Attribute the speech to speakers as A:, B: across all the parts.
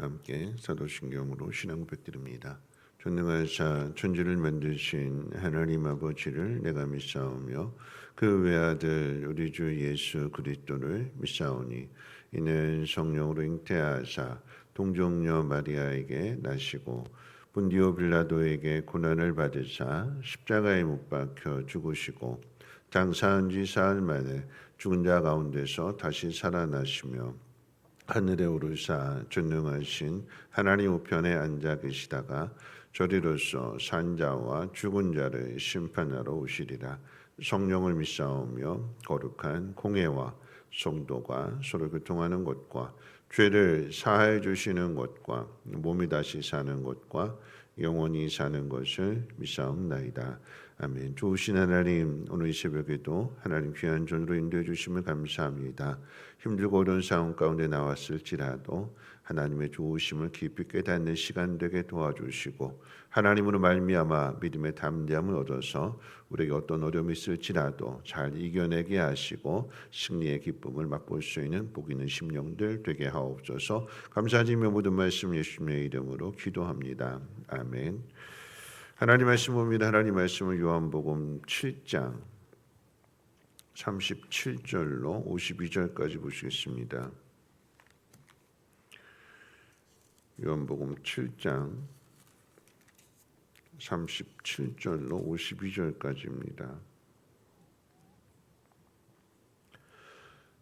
A: 함께 사도신경으로 신앙 고백드립니다. 전능하사 천지를 만드신 하나님 아버지를 내가 믿사오며 그 외아들 우리 주 예수 그리스도를 믿사오니 이는 성령으로 잉태하사 동정녀 마리아에게 나시고 본디오 빌라도에게 고난을 받으사 십자가에 못 박혀 죽으시고 장사한 지 사흘 만에 죽은 자 가운데서 다시 살아나시며 하늘에 오르사 전능하신 하나님 우편에 앉아 계시다가 저리로서 산자와 죽은 자를 심판하러 오시리라. 성령을 믿사오며 거룩한 공회와 성도가 서로 교통하는 것과 죄를 사하여 주시는 것과 몸이 다시 사는 것과 영원히 사는 것을 믿사옵나이다. 아멘. 좋으신 하나님, 오늘 이 새벽에도 하나님 귀한 존으로 인도해 주심을 감사합니다. 힘들고 어려운 상황 가운데 나왔을지라도 하나님의 좋으심을 깊이 깨닫는 시간 되게 도와주시고 하나님으로 말미암아 믿음의 담대함을 얻어서 우리에게 어떤 어려움이 있을지라도 잘 이겨내게 하시고 승리의 기쁨을 맛볼 수 있는 복 있는 심령들 되게 하옵소서. 감사드리며 모든 말씀 예수님의 이름으로 기도합니다. 아멘. 하나님 말씀 봅니다. 하나님 말씀은 요한복음 7장 37절로 52절까지 보시겠습니다. 요한복음 7장 37절로 52절까지입니다.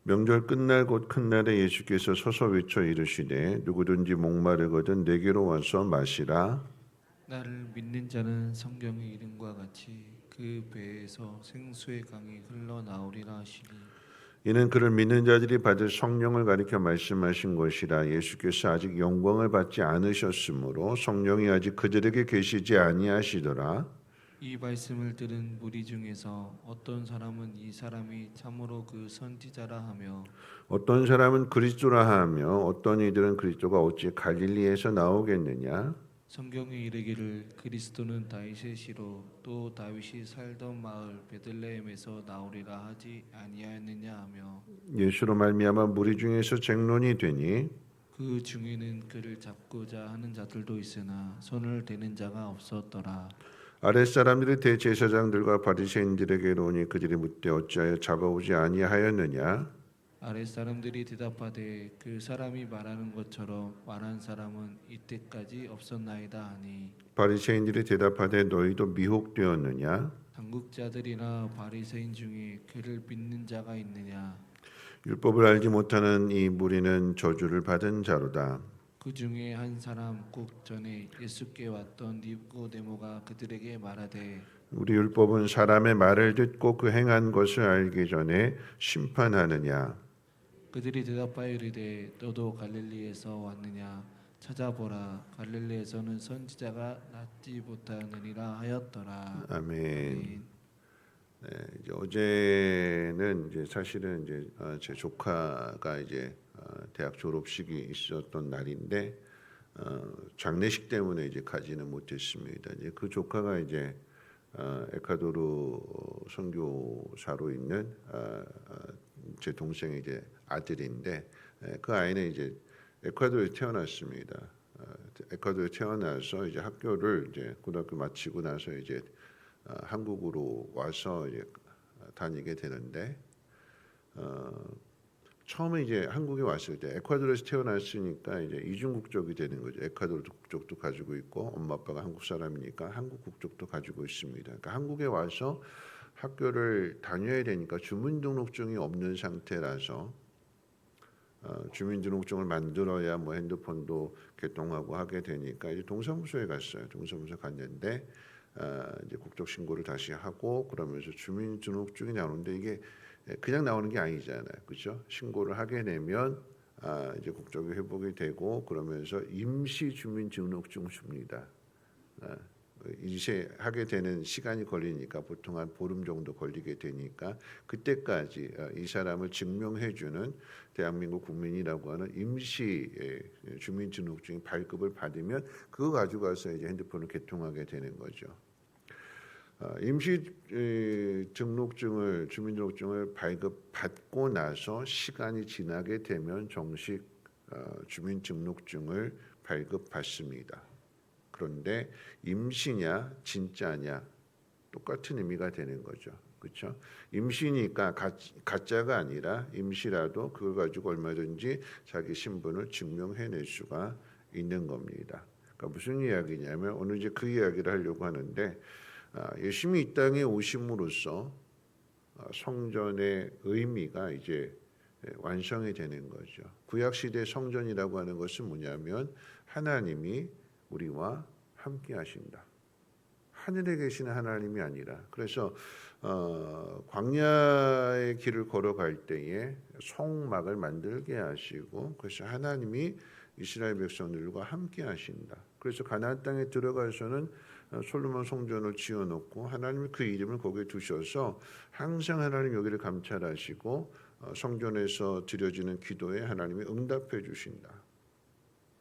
A: 명절 끝날 곧 큰 날에 예수께서 서서 외쳐 이르시되 누구든지 목마르거든 내게로 와서 마시라.
B: 나를 믿는 자는 성경의 이름과 같이 그 배에서 생수의 강이 흘러나오리라 하시니
A: 이는 그를 믿는 자들이 받을 성령을 가리켜 말씀하신 것이라. 예수께서 아직 영광을 받지 않으셨으므로 성령이 아직 그들에게 계시지 아니하시더라.
B: 이 말씀을 들은 무리 중에서 어떤 사람은 이 사람이 참으로 그 선지자라 하며
A: 어떤 사람은 그리스도라 하며 어떤 이들은 그리스도가 어찌 갈릴리에서 나오겠느냐.
B: 성경에 이르기를 그리스도는 다윗의 시로 또 다윗이 살던 마을 베들레헴에서 나오리라 하지 아니하였느냐 하며
A: 예수로 말미암아 무리 중에서 쟁론이 되니
B: 그 중에는 그를 잡고자 하는 자들도 있으나 손을 대는 자가 없었더라.
A: 아랫사람들이 대제사장들과 바리새인들에게로 오니 그들이 묻되 어찌하여 잡아오지 아니하였느냐.
B: 아랫사람들이 대답하되 그 사람이 말하는 것처럼 말한 사람은 이때까지 없었나이다 하니
A: 바리새인들이 대답하되 너희도 미혹되었느냐.
B: 당국자들이나 바리새인 중에 그를 믿는 자가 있느냐.
A: 율법을 알지 못하는 이 무리는 저주를 받은 자로다.
B: 그 중에 한 사람 곧 전에 예수께 왔던 니고데모가 그들에게 말하되
A: 우리 율법은 사람의 말을 듣고 그 행한 것을 알기 전에 심판하느냐.
B: 그들이 대답하여 이르되 너도 갈릴리에서 왔느냐. 찾아보라 갈릴리에서는 선지자가 낫지 못하느니라 하였더라.
A: 아멘. 네, 이제 어제는 이제 사실은 이제 제 조카가 이제 대학 졸업식이 있었던 날인데 장례식 때문에 이제 가지는 못했습니다. 이제 그 조카가 이제 에콰도르 선교사로 있는 제 동생의 이제 아들인데 그 아이는 이제 에콰도르에 태어났습니다. 에콰도르에 태어나서 이제 학교를 이제 고등학교 마치고 나서 이제 한국으로 와서 이제 다니게 되는데 처음에 이제 한국에 왔을 때 에콰도르에서 태어났으니까 이제 이중 국적이 되는 거죠. 에콰도르 국적도 가지고 있고 엄마 아빠가 한국 사람이니까 한국 국적도 가지고 있습니다. 그러니까 한국에 와서 학교를 다녀야 되니까 주민등록증이 없는 상태라서 주민등록증을 만들어야 뭐 핸드폰도 개통하고 하게 되니까 이제 동사무소에 갔어요. 동사무소 갔는데 이제 국적 신고를 다시 하고 그러면서 주민등록증이 나오는데 이게 그냥 나오는 게 아니잖아요, 그렇죠? 신고를 하게 되면 이제 국적이 회복이 되고 그러면서 임시 주민등록증을 줍니다. 이제 하게 되는 시간이 걸리니까 보통 한 보름 정도 걸리게 되니까 그때까지 이 사람을 증명해주는 대한민국 국민이라고 하는 임시 주민등록증 발급을 받으면 그거 가지고 가서 이제 핸드폰을 개통하게 되는 거죠. 임시 주민등록증을 발급받고 나서 시간이 지나게 되면 정식 주민등록증을 발급받습니다. 그런데 임시냐 진짜냐 똑같은 의미가 되는 거죠. 그렇죠? 임시니까 가짜가 아니라 임시라도 그걸 가지고 얼마든지 자기 신분을 증명해낼 수가 있는 겁니다. 그러니까 무슨 이야기냐면 오늘 이제 그 이야기를 하려고 하는데 예수님이 이 땅에 오심으로써 성전의 의미가 이제 완성이 되는 거죠. 구약 시대 성전이라고 하는 것은 뭐냐면 하나님이 우리와 함께 하신다. 하늘에 계시는 하나님이 아니라 그래서 광야의 길을 걸어갈 때에 성막을 만들게 하시고 그래서 하나님이 이스라엘 백성들과 함께 하신다. 그래서 가나안 땅에 들어가서는 솔로몬 성전을 지어놓고 하나님이 그 이름을 거기에 두셔서 항상 하나님 여기를 감찰하시고 성전에서 드려지는 기도에 하나님이 응답해 주신다.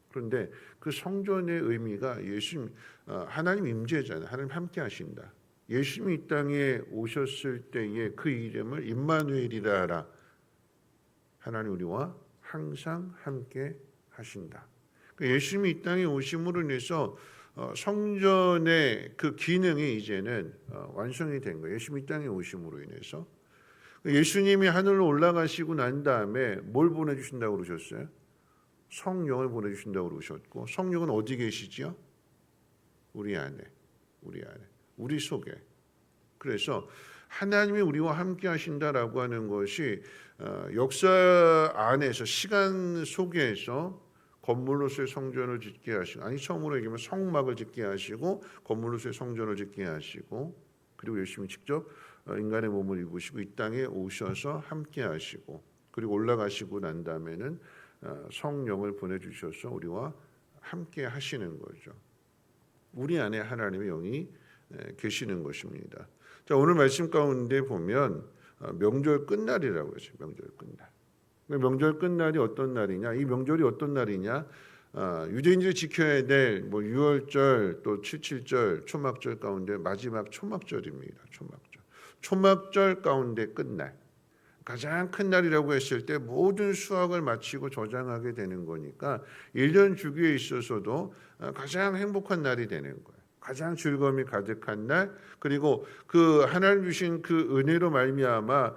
A: 그런데 그 성전의 의미가 예수님 하나님 임재잖아요. 하나님 함께 하신다. 예수님이 이 땅에 오셨을 때에 그 이름을 임마누엘이라 하라. 하나님 우리와 항상 함께 하신다. 예수님이 이 땅에 오심으로 인해서 성전의 그 기능이 이제는 완성이 된 거예요. 예수님이 이 땅에 오심으로 인해서 예수님이 하늘로 올라가시고 난 다음에 뭘 보내주신다고 그러셨어요? 성령을 보내주신다고 그러셨고 성령은 어디 계시지요? 우리 안에, 우리 속에. 그래서 하나님이 우리와 함께 하신다라고 하는 것이 역사 안에서 시간 속에서 건물로서의 성전을 짓게 하시고 처음으로 얘기하면 성막을 짓게 하시고 건물로서의 성전을 짓게 하시고 그리고 예수님이 직접 인간의 몸을 입으시고 이 땅에 오셔서 함께 하시고 그리고 올라가시고 난 다음에는 성령을 보내주셔서 우리와 함께 하시는 거죠. 우리 안에 하나님의 영이 계시는 것입니다. 자, 오늘 말씀 가운데 보면 명절 끝날이라고 했어요. 명절 끝날. 명절 끝날이 어떤 날이냐? 이 명절이 어떤 날이냐? 유대인들이 지켜야 될 유월절 또 칠칠절 초막절 가운데 마지막 초막절입니다. 초막절 가운데 끝날. 가장 큰 날이라고 했을 때 모든 수확을 마치고 저장하게 되는 거니까 1년 주기에 있어서도 가장 행복한 날이 되는 거예요. 가장 즐거움이 가득한 날 그리고 그 하나님 주신 그 은혜로 말미암아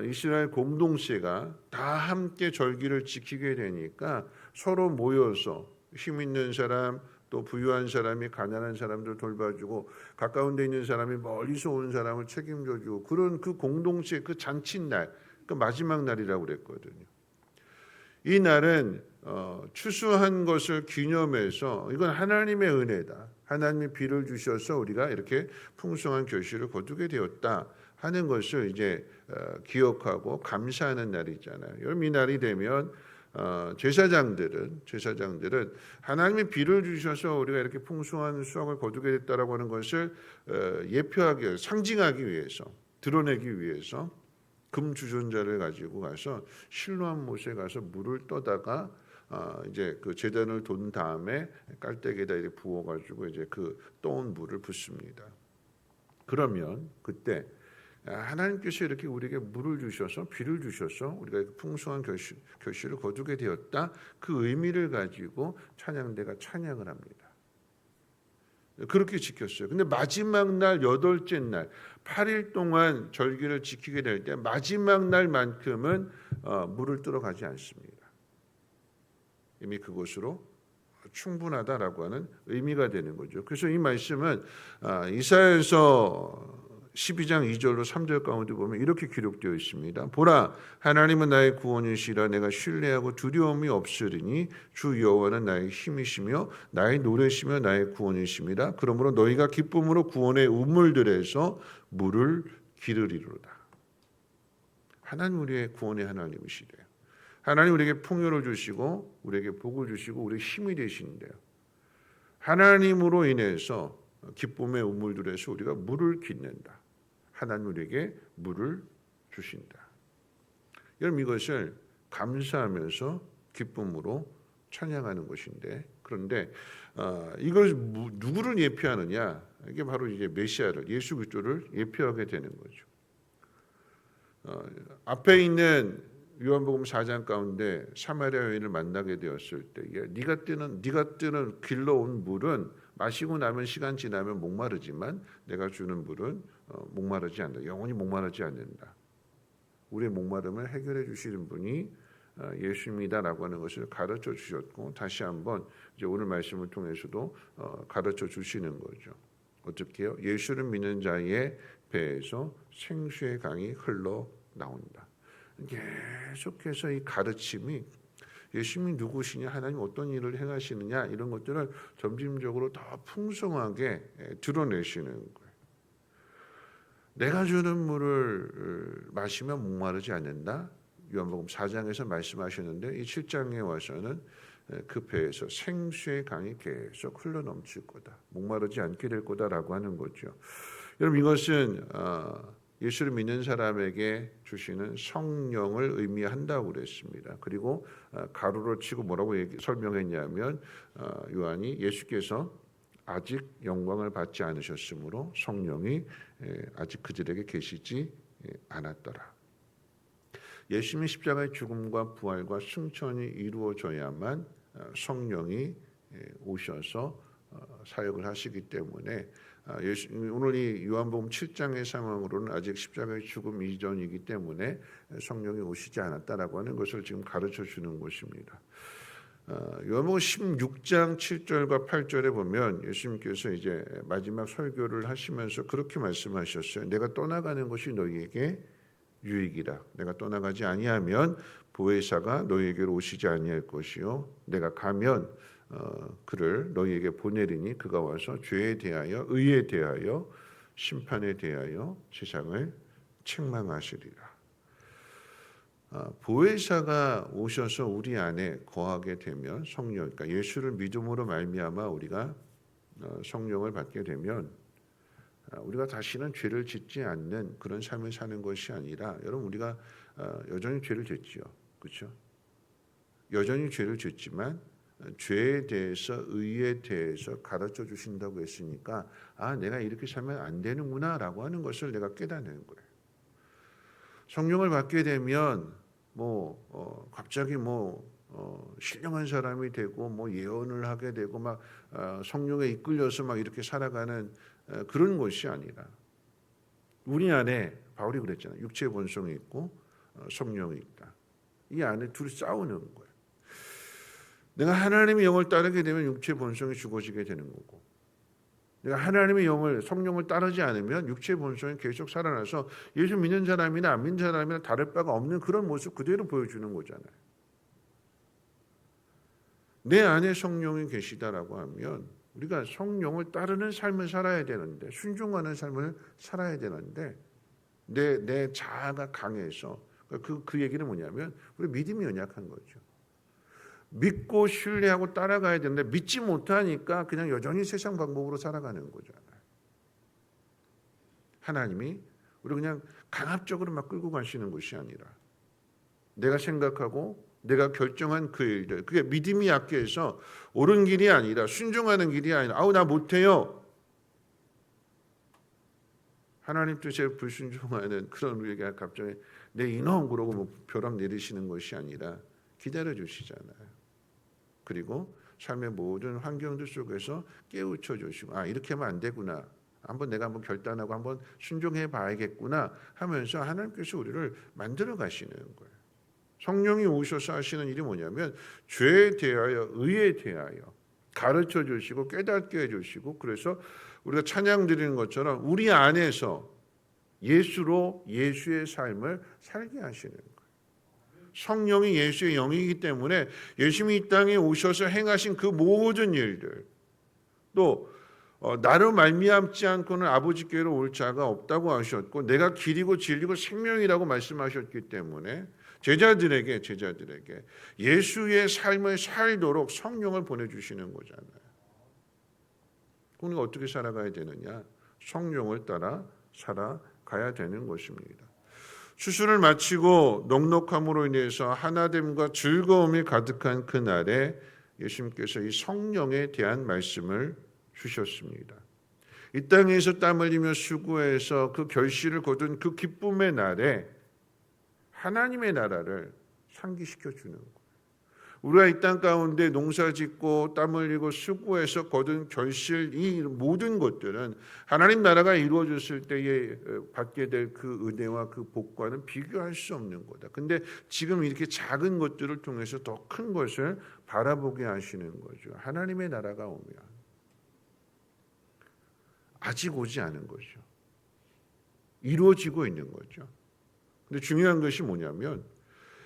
A: 이스라엘 공동체가 다 함께 절기를 지키게 되니까 서로 모여서 힘 있는 사람 또 부유한 사람이 가난한 사람들 돌봐주고 가까운 데 있는 사람이 멀리서 온 사람을 책임져주고 그런 그 공동체 그 잔칫날 그 마지막 날이라고 그랬거든요. 이 날은 추수한 것을 기념해서 이건 하나님의 은혜다. 하나님이 비를 주셔서 우리가 이렇게 풍성한 결실을 거두게 되었다 하는 것을 이제 기억하고 감사하는 날이잖아요. 여러분 이 날이 되면 제사장들은 하나님이 비를 주셔서 우리가 이렇게 풍성한 수확을 거두게 됐다라고 하는 것을 예표하기 상징하기 위해서 드러내기 위해서 금 주전자를 가지고 가서 실로암 못에 가서 물을 떠다가 이제 그 제단을 돈 다음에 깔때기에다 이렇게 부어 가지고 이제 그 떠온 물을 붓습니다. 그러면 그때 하나님께서 이렇게 우리에게 물을 주셔서 비를 주셔서 우리가 풍성한 결실을 거두게 되었다. 그 의미를 가지고 찬양대가 찬양을 합니다. 그렇게 지켰어요. 근데 마지막 날 8째 날 8일 동안 절기를 지키게 될 때 마지막 날만큼은 물을 들어가지 않습니다. 이미 그것으로 충분하다라고 하는 의미가 되는 거죠. 그래서 이 말씀은 이사야서 12장 2절로 3절 가운데 보면 이렇게 기록되어 있습니다. 보라, 하나님은 나의 구원이시라. 내가 신뢰하고 두려움이 없으리니 주 여호와는 나의 힘이시며 나의 노래시며 나의 구원이십니다. 그러므로 너희가 기쁨으로 구원의 우물들에서 물을 기르리로다. 하나님 우리의 구원의 하나님이시래요. 하나님 우리에게 풍요를 주시고 우리에게 복을 주시고 우리의 힘이 되신대요. 하나님으로 인해서 기쁨의 우물들에서 우리가 물을 깃는다. 하나님 우리에게 물을 주신다. 여러분 이것을 감사하면서 기쁨으로 찬양하는 것인데 그런데 이걸 누구를 예표하느냐? 이게 바로 이제 메시아를 예수 그리스도를 예표하게 되는 거죠. 앞에 있는 요한복음 4장 가운데 사마리아 여인을 만나게 되었을 때에 네가 뜨는 길로 온 물은 마시고 나면 시간 지나면 목마르지만 내가 주는 물은 목마르지 않는다. 영원히 목마르지 않는다. 우리의 목마름을 해결해 주시는 분이 예수입니다라고 하는 것을 가르쳐 주셨고 다시 한번 이제 오늘 말씀을 통해서도 가르쳐 주시는 거죠. 어떻게 해요? 예수를 믿는 자의 배에서 생수의 강이 흘러 나온다. 계속해서 이 가르침이 예수님이 누구시냐, 하나님 어떤 일을 행하시느냐 이런 것들을 점진적으로 더 풍성하게 드러내시는 거예요. 내가 주는 물을 마시면 목마르지 않는다. 요한복음 4장에서 말씀하셨는데 이 7장에 와서는 그 배에서 생수의 강이 계속 흘러넘칠 거다. 목마르지 않게 될 거다라고 하는 거죠. 여러분 이것은 예수를 믿는 사람에게 주시는 성령을 의미한다고 그랬습니다. 그리고 가로로 치고 뭐라고 설명했냐면 요한이 예수께서 아직 영광을 받지 않으셨으므로 성령이 아직 그들에게 계시지 않았더라. 예수님의 십자가의 죽음과 부활과 승천이 이루어져야만 성령이 오셔서 사역을 하시기 때문에 오늘 이 요한복음 7장의 상황으로는 아직 십자가의 죽음 이전이기 때문에 성령이 오시지 않았다라고 하는 것을 지금 가르쳐 주는 것입니다. 요한복음 16장 7절과 8절에 보면 예수님께서 이제 마지막 설교를 하시면서 그렇게 말씀하셨어요. 내가 떠나가는 것이 너희에게 유익이라. 내가 떠나가지 아니하면 보혜사가 너희에게로 오시지 아니할 것이요 내가 가면 그를 너희에게 보내리니 그가 와서 죄에 대하여 의에 대하여 심판에 대하여 세상을 책망하시리라. 보혜사가 오셔서 우리 안에 거하게 되면 성령, 그러니까 예수를 믿음으로 말미암아 우리가 성령을 받게 되면 우리가 다시는 죄를 짓지 않는 그런 삶을 사는 것이 아니라 여러분 우리가 여전히 죄를 짓지요, 그렇죠? 여전히 죄를 짓지만 죄에 대해서 의에 대해서 가르쳐 주신다고 했으니까 내가 이렇게 살면 안 되는구나라고 하는 것을 내가 깨닫는 거예요. 성령을 받게 되면 갑자기 신령한 사람이 되고 예언을 하게 되고 막 성령에 이끌려서 막 이렇게 살아가는 그런 것이 아니라 우리 안에 바울이 그랬잖아요. 육체의 본성이 있고 성령이 있다. 이 안에 둘이 싸우는 거예요. 내가 하나님의 영을 따르게 되면 육체의 본성이 죽어지게 되는 거고 내가 하나님의 영을 성령을 따르지 않으면 육체의 본성이 계속 살아나서 예수 믿는 사람이나 안 믿는 사람이나 다를 바가 없는 그런 모습 그대로 보여주는 거잖아요. 내 안에 성령이 계시다라고 하면 우리가 성령을 따르는 삶을 살아야 되는데 순종하는 삶을 살아야 되는데 내 자아가 강해서 그 얘기는 뭐냐면 우리 믿음이 연약한 거죠. 믿고 신뢰하고 따라가야 되는데 믿지 못하니까 그냥 여전히 세상 방법으로 살아가는 거잖아요. 하나님이 우리 그냥 강압적으로 막 끌고 가시는 것이 아니라 내가 생각하고 내가 결정한 그 일들, 그게 믿음이 약해서 옳은 길이 아니라 순종하는 길이 아니라 나 못해요. 하나님 뜻에 불순종하는 그런 우리가 갑자기 내 이놈 그러고 벼락 내리시는 것이 아니라 기다려 주시잖아요. 그리고 삶의 모든 환경들 속에서 깨우쳐 주시고 이렇게 하면 안 되구나. 내가 한번 결단하고 한번 순종해 봐야겠구나 하면서 하나님께서 우리를 만들어 가시는 거예요. 성령이 오셔서 하시는 일이 뭐냐면 죄에 대하여 의에 대하여 가르쳐 주시고 깨닫게 해주시고 그래서 우리가 찬양 드리는 것처럼 우리 안에서 예수의 삶을 살게 하시는 거예요. 성령이 예수의 영이기 때문에 예수님이 이 땅에 오셔서 행하신 그 모든 일들 또 나로 말미암지 않고는 아버지께로 올 자가 없다고 하셨고 내가 길이고 진리고 생명이라고 말씀하셨기 때문에 제자들에게 예수의 삶을 살도록 성령을 보내주시는 거잖아요. 우리가 어떻게 살아가야 되느냐? 성령을 따라 살아가야 되는 것입니다. 수술을 마치고 넉넉함으로 인해서 하나됨과 즐거움이 가득한 그날에 예수님께서 이 성령에 대한 말씀을 주셨습니다. 이 땅에서 땀 흘리며 수고해서 그 결실을 거둔 그 기쁨의 날에 하나님의 나라를 상기시켜 주는 거예요. 우리가 이 땅 가운데 농사짓고 땀 흘리고 수고해서 거둔 결실 이 모든 것들은 하나님 나라가 이루어졌을 때에 받게 될 그 은혜와 그 복과는 비교할 수 없는 거다. 근데 지금 이렇게 작은 것들을 통해서 더 큰 것을 바라보게 하시는 거죠. 하나님의 나라가 오면 아직 오지 않은 거죠. 이루어지고 있는 거죠. 근데 중요한 것이 뭐냐면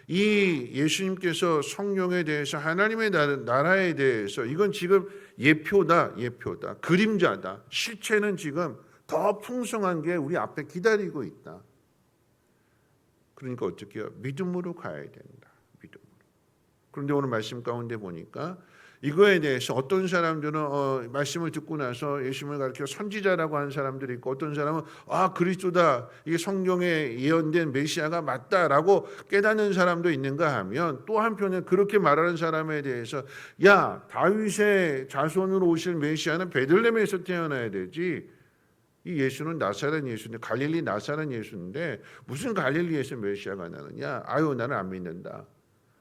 A: 이 예수님께서 성령에 대해서 하나님의 나라에 대해서 이건 지금 예표다. 그림자다. 실체는 지금 더 풍성한 게 우리 앞에 기다리고 있다. 그러니까 어떻게 해요? 믿음으로 가야 된다. 믿음으로. 그런데 오늘 말씀 가운데 보니까 이거에 대해서 어떤 사람들은 말씀을 듣고 나서 예수님을 가리켜 선지자라고 하는 사람들이 있고 어떤 사람은 그리스도다 이게 성경에 예언된 메시아가 맞다라고 깨닫는 사람도 있는가 하면 또 한편에 그렇게 말하는 사람에 대해서 야 다윗의 자손으로 오실 메시아는 베들레헴에서 태어나야 되지 이 예수는 나사렛 예수인데 갈릴리 나사렛 예수인데 무슨 갈릴리에서 메시아가 나느냐 나는 안 믿는다.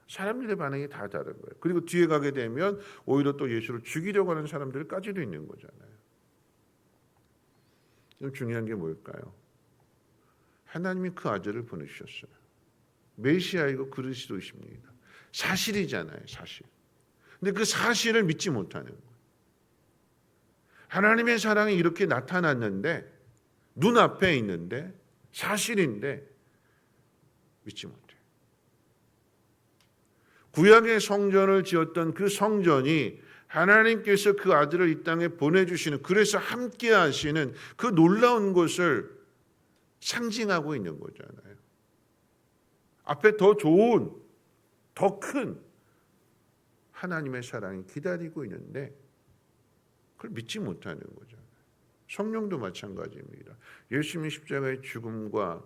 A: 사람들의 반응이 다 다른 거예요. 그리고 뒤에 가게 되면 오히려 또 예수를 죽이려고 하는 사람들까지도 있는 거잖아요. 좀 중요한 게 뭘까요? 하나님이 그 아들을 보내주셨어요. 메시아이고 그리스도이십니다. 사실이잖아요. 사실. 근데 그 사실을 믿지 못하는 거예요. 하나님의 사랑이 이렇게 나타났는데 눈앞에 있는데 사실인데 믿지 못해요. 구약의 성전을 지었던 그 성전이 하나님께서 그 아들을 이 땅에 보내주시는 그래서 함께 하시는 그 놀라운 것을 상징하고 있는 거잖아요. 앞에 더 좋은 더 큰 하나님의 사랑이 기다리고 있는데 그걸 믿지 못하는 거잖아요. 성령도 마찬가지입니다. 예수님의 십자가의 죽음과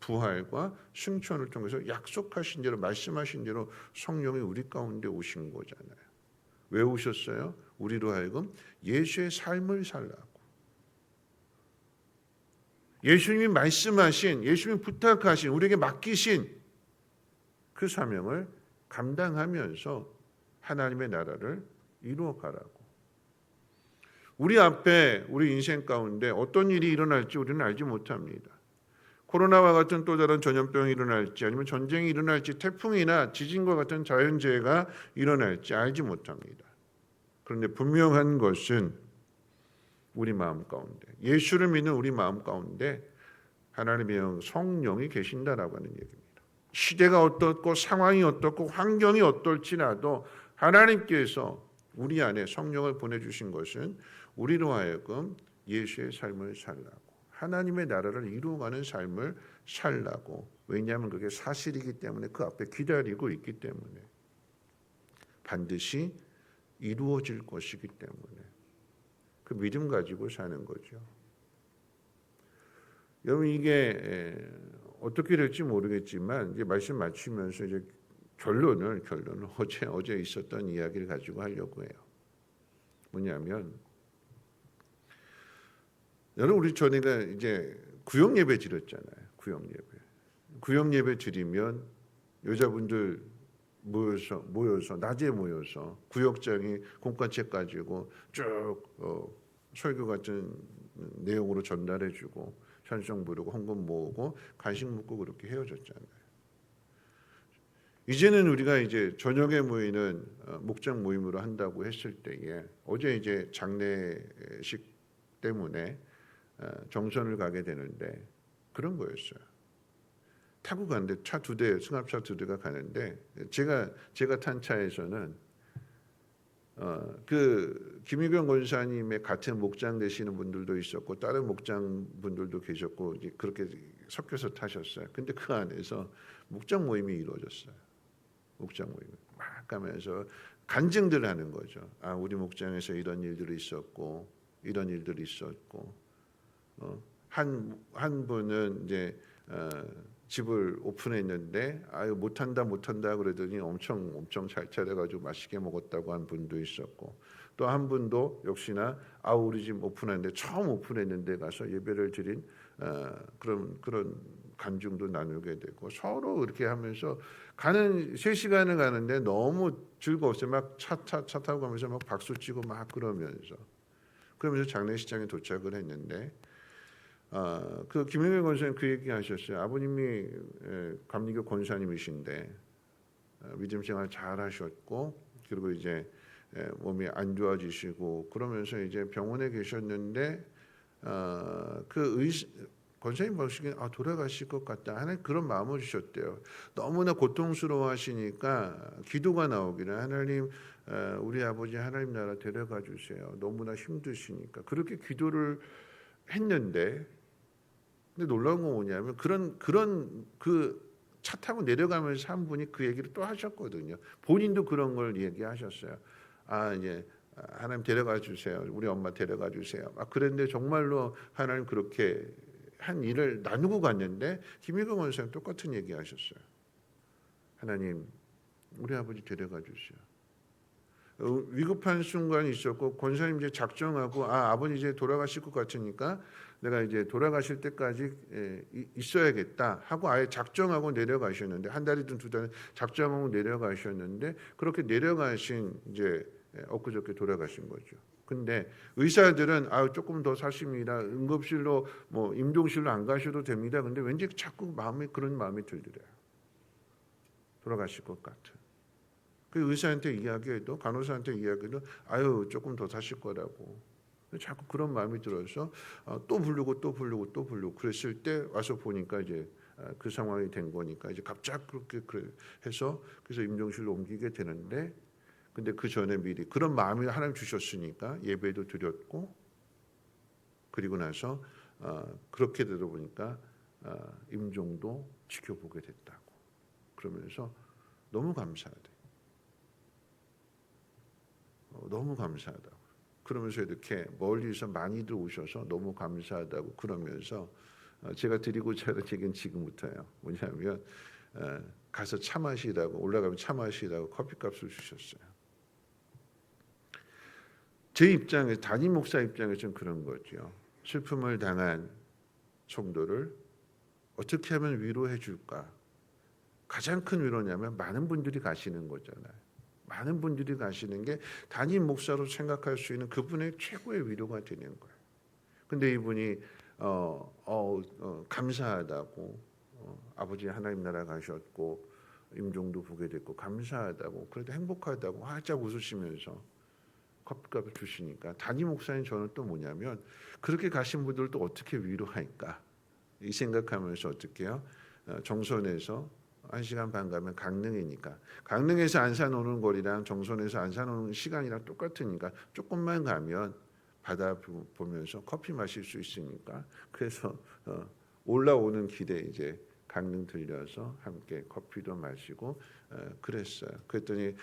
A: 부활과 승천을 통해서 약속하신 대로 말씀하신 대로 성령이 우리 가운데 오신 거잖아요. 왜 오셨어요? 우리로 하여금 예수의 삶을 살라고. 예수님이 말씀하신 예수님이 부탁하신 우리에게 맡기신 그 사명을 감당하면서 하나님의 나라를 이루어가라고. 우리 앞에 우리 인생 가운데 어떤 일이 일어날지 우리는 알지 못합니다. 코로나와 같은 또 다른 전염병이 일어날지 아니면 전쟁이 일어날지 태풍이나 지진과 같은 자연재해가 일어날지 알지 못합니다. 그런데 분명한 것은 우리 마음 가운데 예수를 믿는 우리 마음 가운데 하나님의 성령이 계신다라고 하는 얘기입니다. 시대가 어떻고 상황이 어떻고 환경이 어떨지라도 하나님께서 우리 안에 성령을 보내주신 것은 우리로 하여금 예수의 삶을 살라고 하나님의 나라를 이루어가는 삶을 살라고. 왜냐하면 그게 사실이기 때문에 그 앞에 기다리고 있기 때문에 반드시 이루어질 것이기 때문에 그 믿음 가지고 사는 거죠. 여러분 이게 어떻게 될지 모르겠지만 이제 말씀 마치면서 이제 결론을 어제 있었던 이야기를 가지고 하려고 해요. 뭐냐면 여러분 우리 전에가 이제 구역 예배 드렸잖아요. 구역 예배 드리면 여자분들 모여서 낮에 모여서 구역장이 공과책 가지고 쭉 설교 같은 내용으로 전달해주고 찬송 부르고 헌금 모으고 간식 먹고 그렇게 헤어졌잖아요. 이제는 우리가 이제 저녁에 모이는 목장 모임으로 한다고 했을 때에 어제 이제 장례식 때문에 정선을 가게 되는데 그런 거였어요. 타고 가는데 차 2대 승합차 2대가 가는데 제가 탄 차에서는 그 김유경 권사님의 같은 목장 되시는 분들도 있었고 다른 목장 분들도 계셨고 이제 그렇게 섞여서 타셨어요. 근데 그 안에서 목장 모임이 이루어졌어요. 목장 모임 막 가면서 간증들을 하는 거죠. 우리 목장에서 이런 일들이 있었고 이런 일들이 있었고 한 분은 이제 집을 오픈했는데 못한다 그러더니 엄청 잘 차려가지고 맛있게 먹었다고 한 분도 있었고 또 한 분도 역시나 우리 집 오픈했는데 처음 오픈했는데 가서 예배를 드린 그런 간증도 나누게 되고 서로 이렇게 하면서 가는 3시간을 가는데 너무 즐거웠어요. 막 차 타고 가면서 막 박수 치고 막 그러면서 장례식장에 도착을 했는데 그 김영일 권사님 그 얘기 하셨어요. 아버님이 감리교 권사님이신데 믿음 생활 잘 하셨고 그리고 이제 몸이 안 좋아지시고 그러면서 이제 병원에 계셨는데 권사님 보시기에 돌아가실 것 같다 하는 그런 마음을 주셨대요. 너무나 고통스러워하시니까 기도가 나오기를 하나님 우리 아버지 하나님 나라 데려가 주세요. 너무나 힘드시니까 그렇게 기도를 했는데 근데 놀라운 건 뭐냐면 그런 그 차 타고 내려가면서 한 분이 그 얘기를 또 하셨거든요. 본인도 그런 걸 얘기하셨어요. 이제 하나님 데려가 주세요. 우리 엄마 데려가 주세요. 그랬는데 정말로 하나님 그렇게 한 일을 나누고 갔는데 김일경 원사님 똑같은 얘기하셨어요. 하나님 우리 아버지 데려가 주세요. 위급한 순간이 있었고 권사님 이제 작정하고 아버지 이제 돌아가실 것 같으니까 내가 이제 돌아가실 때까지 있어야겠다 하고 아예 작정하고 내려가셨는데 한 달이든 2달 작정하고 내려가셨는데 그렇게 내려가신 이제 엊그저께 돌아가신 거죠. 근데 의사들은 조금 더 사십니다. 응급실로 뭐 임종실로 안 가셔도 됩니다. 근데 왠지 자꾸 그런 마음이 들더래요. 돌아가실 것 같은. 그 의사한테 이야기해도 간호사한테 이야기해도 조금 더 사실 거라고 자꾸 그런 마음이 들어서 또 부르고 그랬을 때 와서 보니까 이제 그 상황이 된 거니까 이제 갑자기 그렇게 해서 그래서 임종실로 옮기게 되는데 근데 그 전에 미리 그런 마음이 하나님 주셨으니까 예배도 드렸고 그리고 나서 그렇게 되다 보니까 임종도 지켜보게 됐다고 그러면서 너무 감사하대. 너무 감사하다고. 그러면서 이렇게 멀리서 많이들 오셔서 너무 감사하다고 그러면서 제가 드리고자 하는 얘기는 지금부터예요. 뭐냐면 가서 차 마시라고 올라가면 차 마시라고 커피값을 주셨어요. 제 입장에서 담임 목사 입장에서는 그런 거죠. 슬픔을 당한 성도를 어떻게 하면 위로해 줄까? 가장 큰 위로냐면 많은 분들이 가시는 거잖아요. 많은 분들이 가시는 게 담임 목사로 생각할 수 있는 그분의 최고의 위로가 되는 거예요. 근데 이분이 감사하다고 아버지 하나님 나라 가셨고 임종도 보게 됐고 감사하다고 그래도 행복하다고 활짝 웃으시면서 커피값을 주시니까 담임 목사님 저는 또 뭐냐면 그렇게 가신 분들 또 어떻게 위로할까 이 생각하면서 어떻게 해요? 정선에서 1시간 반 가면 강릉이니까 강릉에서 안산 오는 거리랑 정선에서 안산 오는 시간이랑 똑같으니까 조금만 가면 바다 보면서 커피 마실 수 있으니까 그래서 올라오는 길에 이제 강릉 들려서 함께 커피도 마시고 그랬어요. 그랬더니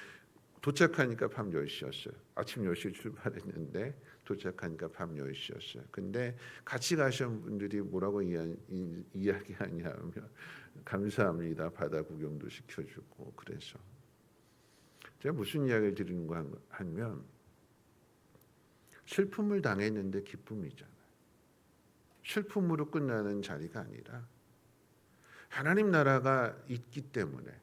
A: 도착하니까 밤 10시였어요. 아침 10시에 출발했는데 도착하니까 밤 10시였어요. 근데 같이 가신 분들이 뭐라고 이야기하냐면 감사합니다. 바다 구경도 시켜주고 그래서 제가 무슨 이야기를 드리는가 하면 슬픔을 당했는데 기쁨이잖아요. 슬픔으로 끝나는 자리가 아니라 하나님 나라가 있기 때문에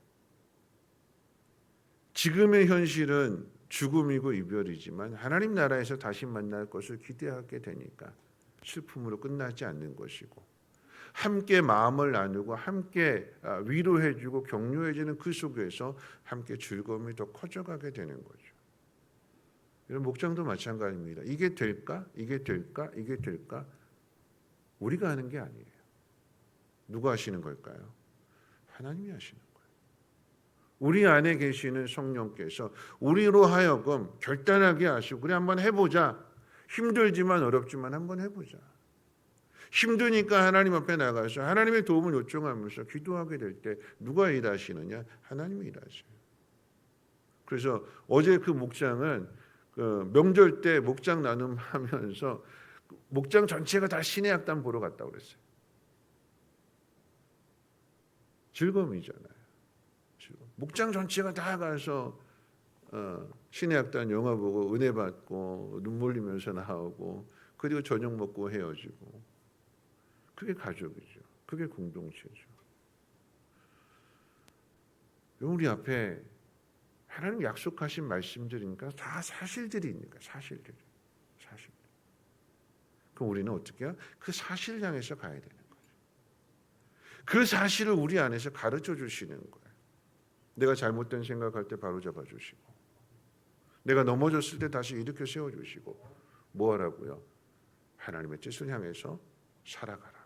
A: 지금의 현실은 죽음이고 이별이지만 하나님 나라에서 다시 만날 것을 기대하게 되니까 슬픔으로 끝나지 않는 것이고 함께 마음을 나누고 함께 위로해주고 격려해주는 그 속에서 함께 즐거움이 더 커져가게 되는 거죠. 이런 목장도 마찬가지입니다. 이게 될까? 이게 될까? 이게 될까? 우리가 하는 게 아니에요. 누가 하시는 걸까요? 하나님이 하시는 거예요. 우리 안에 계시는 성령께서 우리로 하여금 결단하게 하시고 그래 한번 해보자. 힘들지만 어렵지만 한번 해보자. 힘드니까 하나님 앞에 나가서 하나님의 도움을 요청하면서 기도하게 될 때 누가 일하시느냐? 하나님이 일하셔요. 그래서 어제 그 목장은 그 명절 때 목장 나눔하면서 목장 전체가 다 신의 악단 보러 갔다고 그랬어요. 즐거움이잖아요. 목장 전체가 다 가서 신의 악단 영화 보고 은혜 받고 눈물 흘리면서 나오고 그리고 저녁 먹고 헤어지고 그게 가족이죠. 그게 공동체죠. 우리 앞에 하나님 약속하신 말씀들이니까 다 사실들이 있는 거예요. 사실들. 그럼 우리는 어떻게 해요? 그 사실을 향해서 가야 되는 거죠. 그 사실을 우리 안에서 가르쳐 주시는 거예요. 내가 잘못된 생각할 때 바로 잡아주시고, 내가 넘어졌을 때 다시 일으켜 세워주시고, 뭐 하라고요? 하나님의 뜻을 향해서 살아가라고.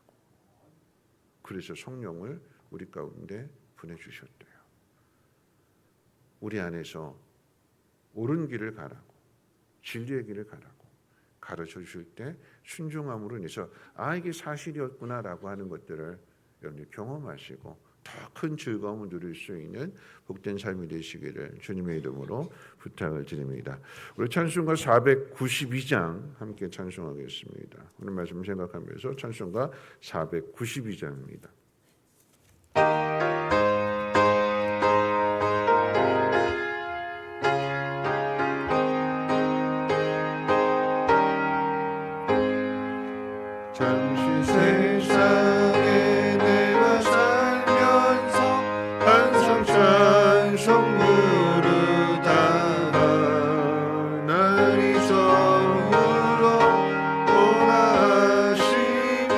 A: 그래서 성령을 우리 가운데 보내주셨대요. 우리 안에서 옳은 길을 가라고, 진리의 길을 가라고 가르쳐 주실 때 순종함으로 인해서 이게 사실이었구나라고 하는 것들을 여러분이 경험하시고 더 큰 즐거움을 누릴 수 있는 복된 삶이 되시기를 주님의 이름으로 부탁을 드립니다. 우리 찬송가 492장 함께 찬송하겠습니다. 오늘 말씀 생각하면서 찬송가 492장입니다. 잠시 세상에 내가 살면서 항상 찬송 부르다가 날이 성으로 원하시며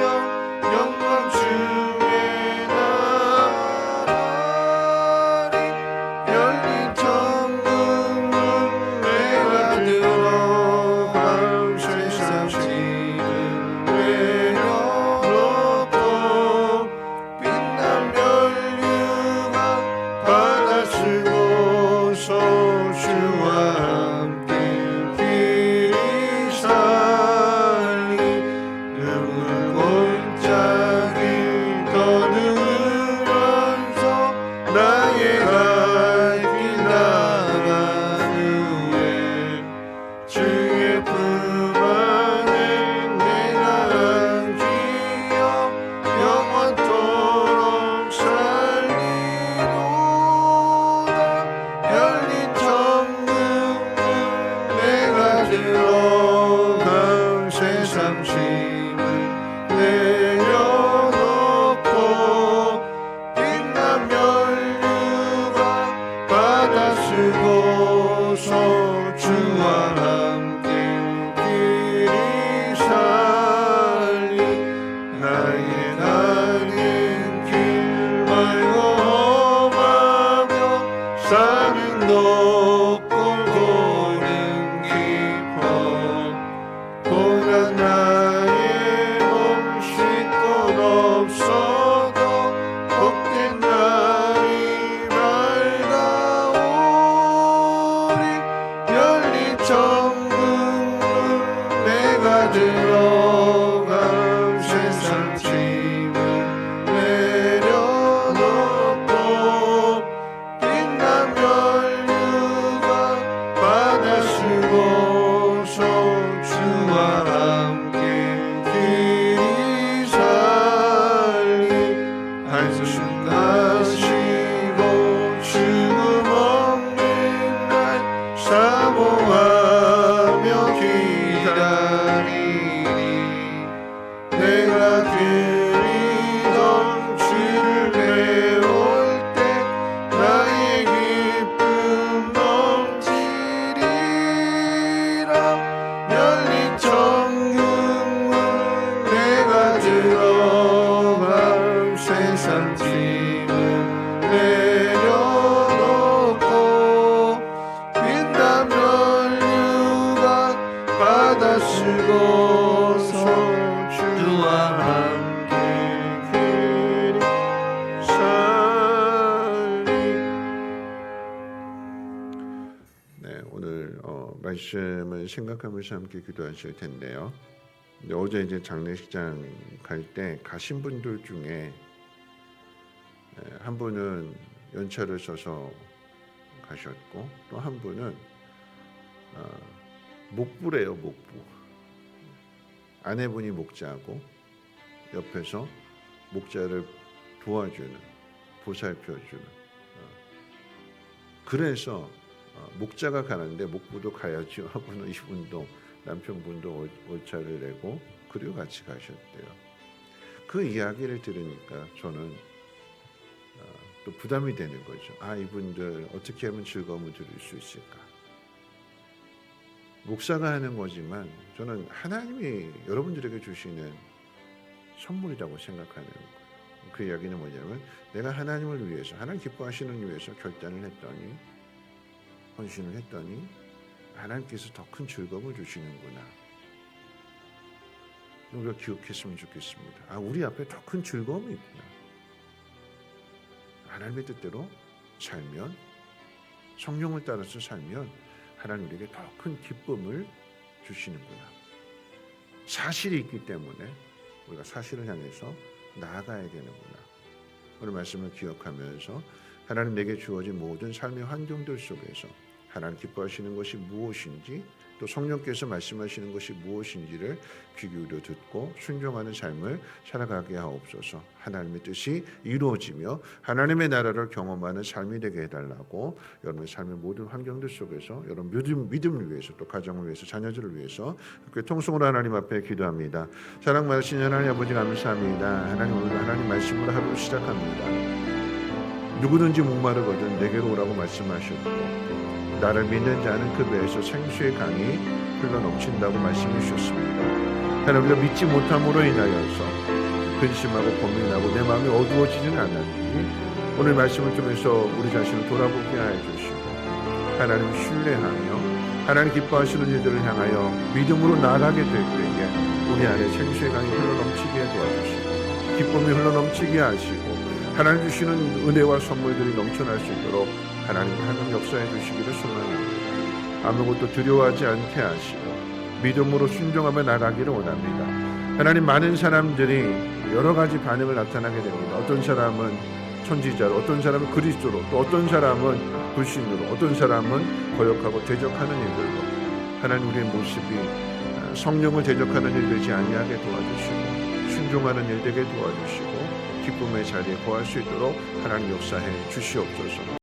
A: 영광 중에 나가리 열린 천국문 내가 들어갈 세상 지는 내려놓고 빛난 면류관 받아 쓰고서 주와 함께 길이 살리 눈물 골짜기 떠들면서 나의 갈 길 나가는 후에 주의 품 안에 내가 안기어 영원토록 살리로다 열린 천국문 내가 들어간 세상 짐을 내려놓고 빛난 면류관 받아 쓰고서 주와 함께 길이 살리 나의 가는 길 말고 험하며 산은 높고 고는 깊어 고난 나의 몸 쉴 곳 없어도 복된 날이 밝아오리 열린 천국문 내가 들어간 세상 짐을 내려놓고 빛난 면류관 받아 쓰고서 주와 함께 길이 살리 한숨 가시고 죽음 없는 날 사모하며 기다리니 내가 드리던 주를 배울 때 나의 기쁨 넘치리라 열린 천국문 내가 들어간 세상 짐을 내려놓고 빛난 면류관 받아 쓰고서 주와 함께 길이 살리. 네, 오늘 말씀을 생각하면서 함께 기도하실 텐데요. 어제 이제 장례식장 갈 때 가신 분들 중에 한 분은 연차를 써서 가셨고 또 한 분은 목부래요. 목부. 아내분이 목자고 옆에서 목자를 도와주는, 보살펴주는. 그래서 목자가 가는데 목부도 가야죠 하고는 이분도 남편분도 월차를 내고 그리고 같이 가셨대요. 그 이야기를 들으니까 저는 또 부담이 되는 거죠. 이분들 어떻게 하면 즐거움을 들을 수 있을까? 목사가 하는 거지만 저는 하나님이 여러분들에게 주시는 선물이라고 생각하는 거예요. 그 이야기는 뭐냐면 내가 하나님을 위해서, 하나님 기뻐하시는 위해서 결단을 했더니, 헌신을 했더니 하나님께서 더 큰 즐거움을 주시는구나. 우리가 기억했으면 좋겠습니다. 우리 앞에 더 큰 즐거움이 있구나. 하나님의 뜻대로 살면, 성령을 따라서 살면 하나님 우리에게 더 큰 기쁨을 주시는구나. 사실이 있기 때문에 우리가 사실을 향해서 나아가야 되는구나. 오늘 말씀을 기억하면서 하나님 내게 주어진 모든 삶의 환경들 속에서 하나님 기뻐하시는 것이 무엇인지, 또 성령께서 말씀하시는 것이 무엇인지를 귀 기울여 듣고 순종하는 삶을 살아가게 하옵소서. 하나님의 뜻이 이루어지며 하나님의 나라를 경험하는 삶이 되게 해달라고, 여러분의 삶의 모든 환경들 속에서 여러분 믿음을 위해서, 또 가정을 위해서, 자녀들을 위해서 통성으로 하나님 앞에 기도합니다. 사랑 많으신 하나님 아버지 감사합니다. 하나님, 오늘 하나님 말씀으로 하루를 시작합니다. 누구든지 목마르거든 내게로 오라고 말씀하셨고, 나를 믿는 자는 그 배에서 생수의 강이 흘러넘친다고 말씀해 주셨습니다. 하나님, 우리가 믿지 못함으로 인하여서 근심하고 고민하고 내 마음이 어두워지지는 않았는지 오늘 말씀을 통해서 우리 자신을 돌아보게 하여 주시고, 하나님을 신뢰하며 하나님 기뻐하시는 일들을 향하여 믿음으로 나아가게 될 때에 우리 안에 생수의 강이 흘러넘치게 도와주시고, 기쁨이 흘러넘치게 하시고, 하나님 주시는 은혜와 선물들이 넘쳐날 수 있도록 하나님 역사해 주시기를 소망합니다. 아무것도 두려워하지 않게 하시고 믿음으로 순종하며 나가기를 원합니다. 하나님, 많은 사람들이 여러 가지 반응을 나타나게 됩니다. 어떤 사람은 선지자로, 어떤 사람은 그리스도로, 또 어떤 사람은 불신으로, 어떤 사람은 거역하고 대적하는 일들로, 하나님 우리의 모습이 성령을 대적하는 일 되지 아니하게 도와주시고 순종하는 일 되게 도와주시고 기쁨의 자리에 거할 수 있도록 하나님 역사해 주시옵소서.